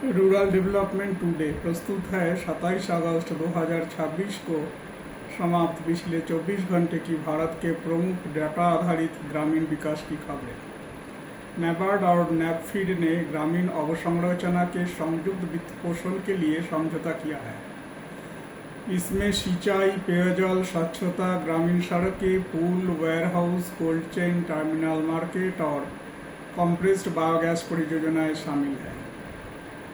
Rural development today प्रस्तुत है 27 अगस्त 2026 को समाप्त पिछले 24 घंटे की भारत के प्रमुख डाटा आधारित ग्रामीण विकास की खबरें। नाबार्ड और नैपफीड ने ग्रामीण अवसंरचना के संयुक्त वित्त पोषण के लिए समझौता किया है। इसमें सिंचाई, पेयजल, स्वच्छता, ग्रामीण सड़कें, पुल, warehouse, cold chain, terminal market और कंप्रेस्ड बायोगैस परियोजनाएं शामिल हैं।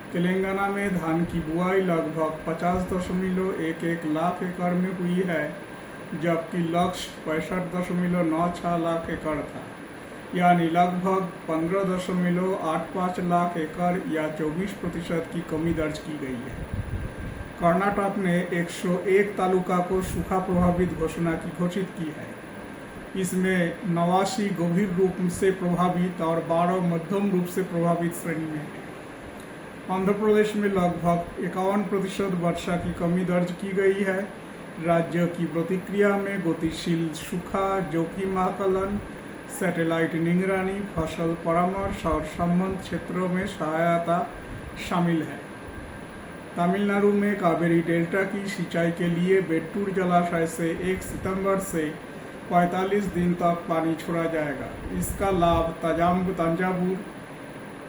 तेलंगाना में धान की बुआई लगभग 50.11 लाख एकड़ में हुई है, जबकि लक्ष्य 65.96 लाख एकड़ था, यानी लगभग 15.85 लाख एकड़ या 24% की कमी दर्ज की गई है। कर्नाटक ने 101 तालुका को सूखा प्रभावित घोषित की है। इसमें 89 गंभीर रूप से प्रभावित और 12 मध्यम रूप से प्रभावित श्रेणी में है। आंध्र प्रदेश में लगभग 51% वर्षा की कमी दर्ज की गई है। राज्य की प्रतिक्रिया में गतिशील सूखा, जोखिम आकलन, सैटेलाइट निगरानी, फसल परामर्श और संबद्ध क्षेत्रों में सहायता शामिल है। तमिलनाडु में कावेरी डेल्टा की सिंचाई के लिए वेट्टूर जलाशय से 1 सितंबर से 45 दिन तक पानी छोड़ा जाएगा। इसका लाभ तंजावुर,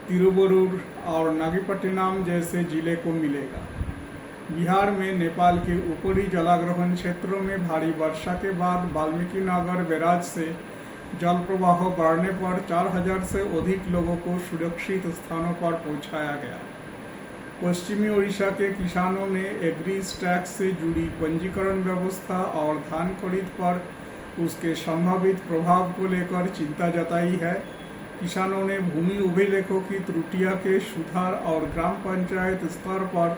तिरुवरूर और नागपट्टिनम जैसे जिले को मिलेगा। बिहार में नेपाल के ऊपरी जलाग्रहण क्षेत्रों में भारी वर्षा के बाद वाल्मीकि नगर बैराज से जल प्रवाह बढ़ने पर 4000 से अधिक लोगों को सुरक्षित स्थानों पर पहुंचाया गया। पश्चिमी ओडिशा के किसानों ने एग्रीज टैक्स से जुड़ी पंजीकरण व्यवस्था और धान खरीद पर उसके संभावित प्रभाव को लेकर चिंता जताई है। किसानों ने भूमि अभिलेखों की त्रुटियों के सुधार और ग्राम पंचायत स्तर पर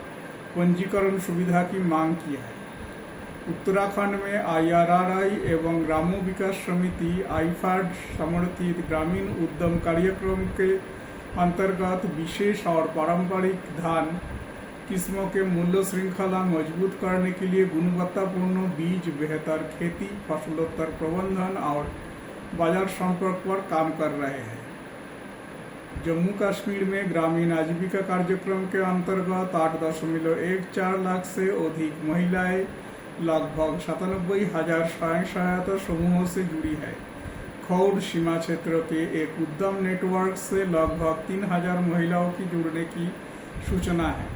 पंजीकरण सुविधा की मांग की है। उत्तराखंड में IRRI एवं ग्राम्य विकास समिति IFAD समर्थित ग्रामीण उद्यम कार्यक्रम के अंतर्गत विशेष और पारंपरिक धान किस्मों के मूल्य श्रृंखला मजबूत करने के लिए गुणवत्तापूर्ण बीज, बेहतर खेती, फसलोत्तर प्रबंधन और बाजार संपर्क पर काम कर रहे हैं। जम्मू कश्मीर में ग्रामीण आजीविका कार्यक्रम के अंतर्गत 8.14 लाख से अधिक महिलाएं लगभग 97,000 स्वयं सहायता समूहों से जुड़ी है। खौड सीमा क्षेत्र के एक उद्यम नेटवर्क से लगभग 3000 महिलाओं की जुड़ने की सूचना है।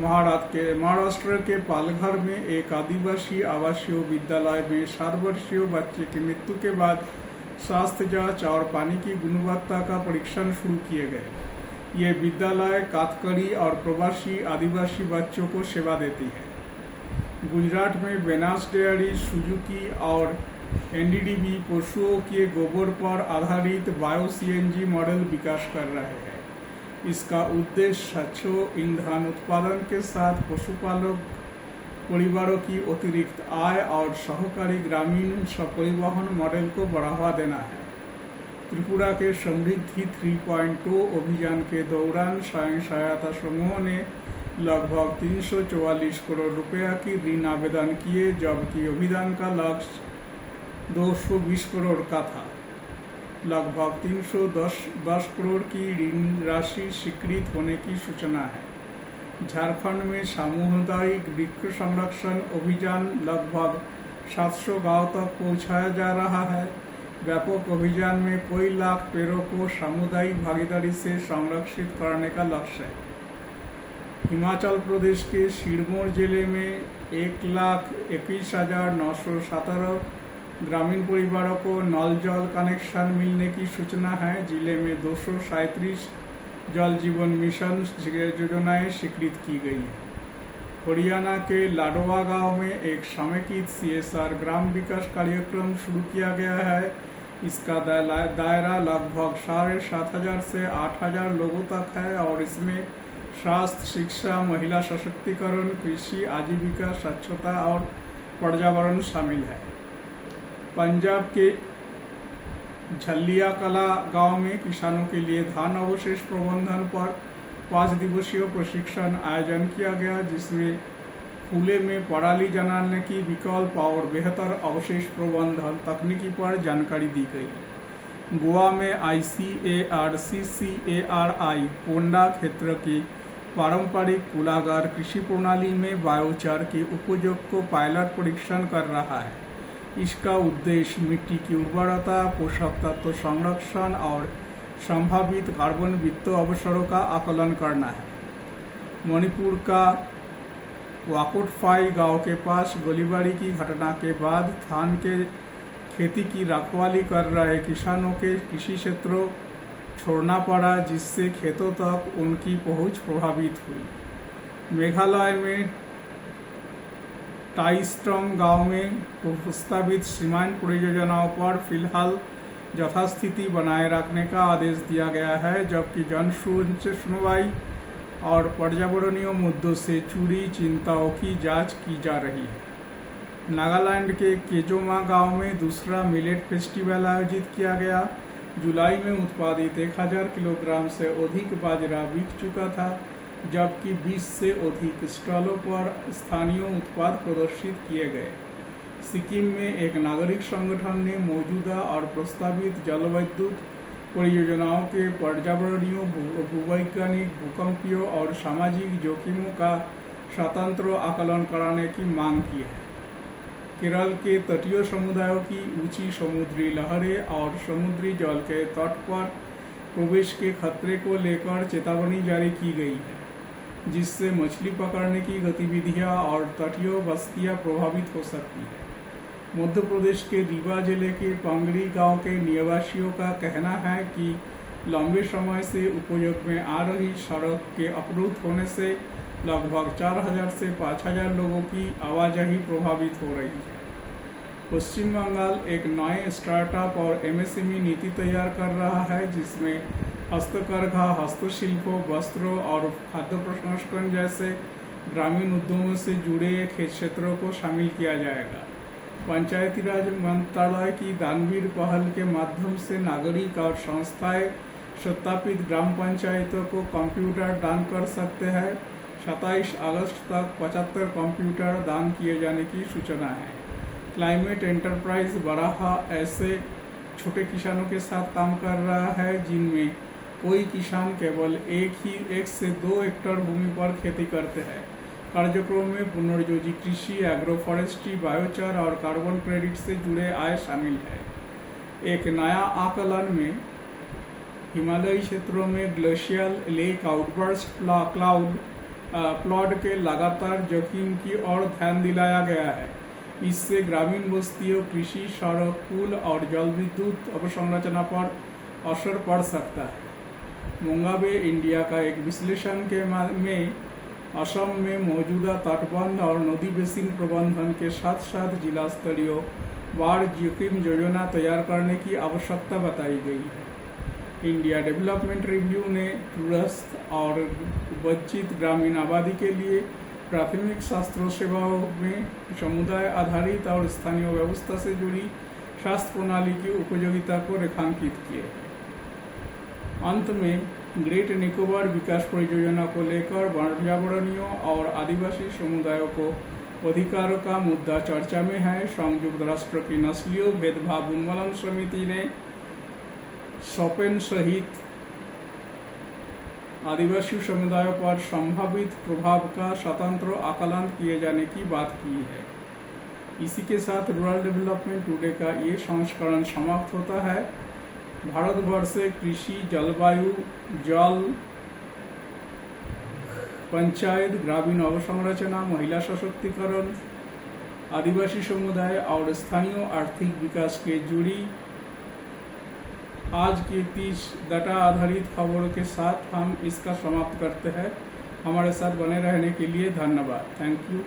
महाराष्ट्र के पालघर में एक आदिवासी आवासीय विद्यालय में 7 वर्षीय बच्चे की मृत्यु के बाद स्वास्थ्य जांच और पानी की गुणवत्ता का परीक्षण शुरू किए गए। ये विद्यालय कातकरी और प्रवासी आदिवासी बच्चों को सेवा देती है। गुजरात में बेनास डेयरी, सुजुकी और NDDB पशुओं के गोबर पर आधारित बायो CNG मॉडल विकास कर रहे हैं। इसका उद्देश्य स्वच्छ ईंधन उत्पादन के साथ पशुपालक परिवारों की अतिरिक्त आय और सहकारी ग्रामीण परिवहन मॉडल को बढ़ावा देना है। त्रिपुरा के समृद्धि 3.0 अभियान के दौरान स्वयं सहायता समूहों ने लगभग 344 करोड़ रुपया की ऋण आवेदन किए, जबकि अभियान का लक्ष्य 220 करोड़ का था। लगभग 310 करोड़ की ऋण राशि स्वीकृत होने की सूचना है। झारखंड में सामुदायिक वृक्ष संरक्षण अभियान लगभग 700 गांव तक पहुंचाया जा रहा है। व्यापक अभियान में कई लाख पेड़ों को सामुदायिक भागीदारी से संरक्षित करने का लक्ष्य है। हिमाचल प्रदेश के सिरमौर जिले में 1,21,917 ग्रामीण परिवारों को नल जल कनेक्शन मिलने की सूचना है। जिले में 237 जल जीवन मिशन योजनाएं स्वीकृत की गई हैं। हरियाणा के लाडवा गांव में एक समेकित CSR ग्राम विकास कार्यक्रम शुरू किया गया है। इसका दायरा लगभग 7,500 से 8,000 लोगों तक है और इसमें स्वास्थ्य, शिक्षा, महिला सशक्तिकरण, कृषि, आजीविका, स्वच्छता और पर्यावरण शामिल है। पंजाब के झल्लिया कला गांव में किसानों के लिए धान अवशेष प्रबंधन पर 5 दिवसीय प्रशिक्षण आयोजन किया गया, जिसमें खुले में पराली जलाने की विकल्प और बेहतर अवशेष प्रबंधन तकनीकी पर जानकारी दी गई। गोवा में ICAR CCARI पोंडा क्षेत्र की पारंपरिक कुलागार कृषि प्रणाली में बायोचार के उपयोग को पायलट परीक्षण कर रहा है। इसका उद्देश्य मिट्टी की उर्वरता, पोषक तत्व संरक्षण और संभावित कार्बन वित्त अवसरों का आकलन करना है। मणिपुर का वाकोटफाई गांव के पास गोलीबारी की घटना के बाद धान के खेती की रखवाली कर रहे किसानों के कृषि क्षेत्रों छोड़ना पड़ा, जिससे खेतों तक उनकी पहुंच प्रभावित हुई। मेघालय में टाइस्ट्रम गांव में प्रस्तावित सीमांत परियोजनाओं पर फिलहाल यथास्थिति बनाए रखने का आदेश दिया गया है, जबकि जन सुनवाई और पर्यावरणीय मुद्दों से जुड़ी चिंताओं की जांच की जा रही है। नागालैंड के केजोमा गांव में दूसरा मिलेट फेस्टिवल आयोजित किया गया। जुलाई में उत्पादित 1000 किलोग्राम से अधिक बाजरा बिक चुका था, जबकि 20 से अधिक स्टॉलों पर स्थानीय उत्पाद प्रदर्शित किए गए। सिक्किम में एक नागरिक संगठन ने मौजूदा और प्रस्तावित जलविद्युत परियोजनाओं के पर्यावरणीय, भूवैज्ञानिक, भूकंपीय और सामाजिक जोखिमों का स्वतंत्र आकलन कराने की मांग की है। केरल के तटीय समुदायों की ऊंची समुद्री लहरें और समुद्री जल के तट पर प्रवेश के खतरे को लेकर चेतावनी जारी की गई है, जिससे मछली पकड़ने की गतिविधियां और तटीय बस्तियां प्रभावित हो सकती हैं। मध्य प्रदेश के रीवा जिले के पांगड़ी गांव के निवासियों का कहना है कि लंबे समय से उपयोग में आ रही सड़क के अवरुद्ध होने से लगभग 4000 से 5000 लोगों की आवाजाही प्रभावित हो रही है। पश्चिम बंगाल एक नए स्टार्टअप और एमएसएमई नीति तैयार कर रहा है, जिसमें हस्तकरघा, हस्तशिल्पों, वस्त्रों और खाद्य प्रसंस्करण जैसे ग्रामीण उद्यमों से जुड़े क्षेत्रों को शामिल किया जाएगा। पंचायती राज मंत्रालय की दानवीर पहल के माध्यम से नागरिक और संस्थाएं सत्यापित ग्राम पंचायतों को कंप्यूटर दान कर सकते हैं। 27 अगस्त तक 75 कंप्यूटर दान किए जाने की सूचना है। क्लाइमेट एंटरप्राइज बराहा ऐसे छोटे किसानों के साथ काम कर रहा है जिनमें कोई किसान केवल एक से 2 हेक्टेयर भूमि पर खेती करते हैं। कार्यक्रम में पुनर्योजी कृषि, एग्रो फॉरेस्ट्री, बायोचार और कार्बन क्रेडिट से जुड़े आय शामिल है। एक नया आकलन में हिमालयी क्षेत्रों में glacial lake outburst cloud flood के लगातार जोखिम की ओर ध्यान दिलाया गया है। इससे ग्रामीण बस्तियों, कृषि, सड़क, पुल और जल विद्युत अवसंरचना पर असर पड़ सकता है। मोंगाबे इंडिया का एक विश्लेषण में असम में मौजूदा तटबंध और नदी बेसिन प्रबंधन के साथ साथ जिला स्तरीय बाढ़ जोखिम योजना तैयार करने की आवश्यकता बताई गई है। इंडिया डेवलपमेंट रिव्यू ने दूरस्थ और वंचित ग्रामीण आबादी के लिए प्राथमिक स्वास्थ्य सेवाओं में समुदाय आधारित और स्थानीय व्यवस्था से जुड़ी स्वास्थ्य प्रणाली की उपयोगिता को रेखांकित किए। अंत में ग्रेट निकोबार विकास परियोजना को लेकर पर्यावरणीय और आदिवासी समुदायों को अधिकारों का मुद्दा चर्चा में है। संयुक्त राष्ट्र की नस्लीय भेदभाव उन्मूलन समिति ने शोपेन सहित आदिवासी समुदायों पर संभावित प्रभाव का स्वतंत्र आकलन किए जाने की बात की है। इसी के साथ रूरल डेवलपमेंट टुडे का ये संस्करण समाप्त होता है। भारतवर्ष से कृषि, जलवायु, जल, पंचायत, ग्रामीण अवसंरचना, महिला सशक्तिकरण, आदिवासी समुदाय और स्थानीय आर्थिक विकास के जुड़ी आज की 30 डाटा आधारित खबरों के साथ हम इसका समाप्त करते हैं। हमारे साथ बने रहने के लिए धन्यवाद। Thank you.